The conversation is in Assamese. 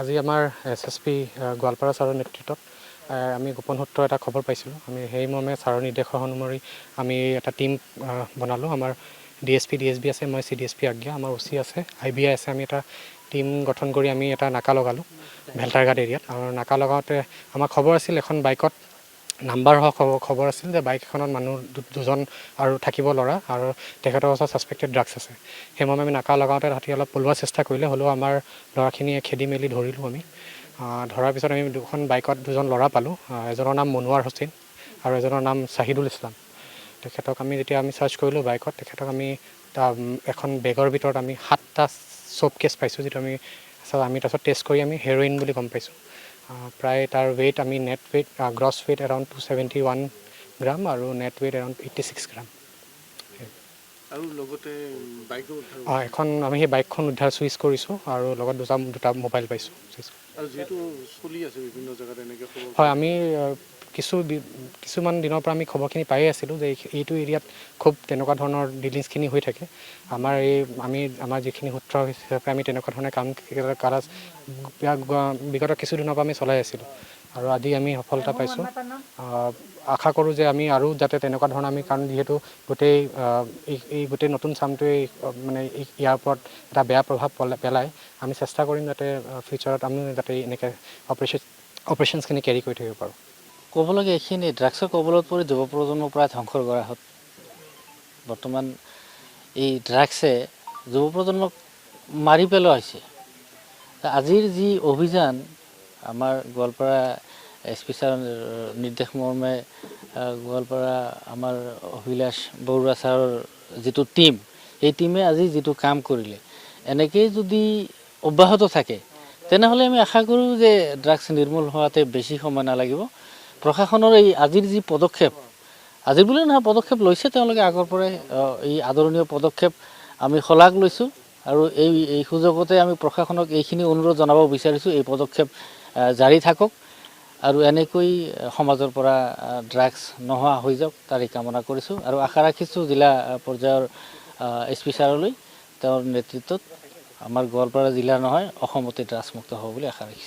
আজি আমাৰ SSP গোৱালপাৰা ছাৰৰ নেতৃত্বত আমি গোপন সূত্ৰ এটা খবৰ পাইছিলোঁ। আমি সেই মৰ্মে ছাৰৰ নিৰ্দেশ অনুসৰি আমি এটা টীম বনালোঁ। আমাৰ DSP DSB আছে, মই CDSP আজ্ঞা, আমাৰ OC আছে, IBI আছে। আমি এটা টীম গঠন কৰি আমি এটা নাকা লগালোঁ ভেলটাৰঘাট এৰিয়াত। আৰু নাকা লগাওঁতে আমাৰ খবৰ আছিল এখন বাইকত নাম্বাৰ হোৱা খবৰ আছিল যে বাইক এখনত মানুহ দুজন আৰু থাকিব ল'ৰা, আৰু তেখেতৰ ওচৰত ছাছপেক্টেড ড্ৰাগছ আছে। সেইমৰ্মে আমি নাকা লগাওঁতে তাহাঁতি অলপ পলোৱাৰ চেষ্টা কৰিলে, হ'লেও আমাৰ ল'ৰাখিনিয়ে খেদি মেলি ধৰিলোঁ আমি। ধৰাৰ পিছত আমি দুজন ল'ৰা পালোঁ। এজনৰ নাম মনোৱাৰ হুছেইন আৰু এজনৰ নাম চাহিদুল ইছলাম। তেখেতক যেতিয়া আমি চাৰ্চ কৰিলোঁ বাইকত, তেখেতক আমি এখন বেগৰ ভিতৰত আমি 7টা চোপ কেছ পাইছোঁ, যিটো আমি তাৰপিছত টেষ্ট কৰি আমি হেৰ'ইন বুলি গম পাইছোঁ। প্ৰায় তাৰ ৱেইট আমি গ্ৰছ ৱেইট এৰাউণ্ড 271 গ্ৰাম আৰু নেট ৱেইট এৰাউণ্ড 86 গ্ৰাম। আৰু লগতে এখন আমি সেই বাইকখন উদ্ধাৰ চুইচ কৰিছোঁ আৰু লগত দুটা মোবাইল পাইছোঁ। আৰু যিহেতু চলি আছে বিভিন্ন জেগাত এনেকৈ হয়, আমি কিছুমান দিনৰ পৰা আমি খবৰখিনি পায়ে আছিলোঁ যে এইটো এৰিয়াত খুব তেনেকুৱা ধৰণৰ ডিলিংছখিনি হৈ থাকে। আমাৰ যিখিনি সূত্ৰ হিচাপে আমি তেনেকুৱা ধৰণৰ কাজ বিগত কিছুদিনৰ পৰা আমি চলাই আছিলোঁ, আৰু আজি আমি সফলতা পাইছোঁ। আশা কৰোঁ যে আমি আৰু যাতে তেনেকুৱা ধৰণৰ কাৰণ যিহেতু গোটেই নতুন চামটোৱে মানে ইয়াৰ ওপৰত এটা বেয়া প্ৰভাৱ পেলায়। আমি চেষ্টা কৰিম যাতে ফিউচাৰত আমি যাতে এনেকৈ অপাৰেশ্যনছখিনি কেৰি কৰি থাকিব পাৰোঁ। ক'ব লাগে এইখিনি ড্ৰাগছৰ কবলত পৰি যুৱ প্ৰজন্ম প্ৰায় ধ্বংসৰ গৰাহত। বৰ্তমান এই ড্ৰাগছে যুৱ প্ৰজন্মক মাৰি পেলোৱা হৈছে। আজিৰ যি অভিযান আমাৰ গোৱালপাৰা SP ছাৰৰ নিৰ্দেশ মৰ্মে গোৱালপাৰা আমাৰ অভিলাষ বৰুৱা ছাৰৰ যিটো টীম, এই টীমে আজি যিটো কাম কৰিলে, এনেকেই যদি অব্যাহত থাকে তেনেহ'লে আমি আশা কৰোঁ যে ড্ৰাগছ নিৰ্মূল হোৱাতে বেছি সময় নালাগিব। প্ৰশাসনৰ এই আজিৰ যি পদক্ষেপ, আজিৰ বুলি নহয়, পদক্ষেপ লৈছে তেওঁলোকে আগৰ পৰাই। এই আদৰণীয় পদক্ষেপ আমি শলাগ লৈছোঁ, আৰু এই সুযোগতে আমি প্ৰশাসনক এইখিনি অনুৰোধ জনাব বিচাৰিছোঁ, এই পদক্ষেপ জাৰি থাকক আৰু এনেকৈ সমাজৰ পৰা ড্ৰাগছ নোহোৱা হৈ যাওক, তাৰে কামনা কৰিছোঁ। আৰু আশা ৰাখিছোঁ জিলা পৰ্যায়ৰ SP ছাৰলৈ, তেওঁৰ নেতৃত্বত আমাৰ গোৱালপাৰা জিলা নহয় অসমতে ড্ৰাগছমুক্ত হ'ব বুলি আশা ৰাখিছোঁ।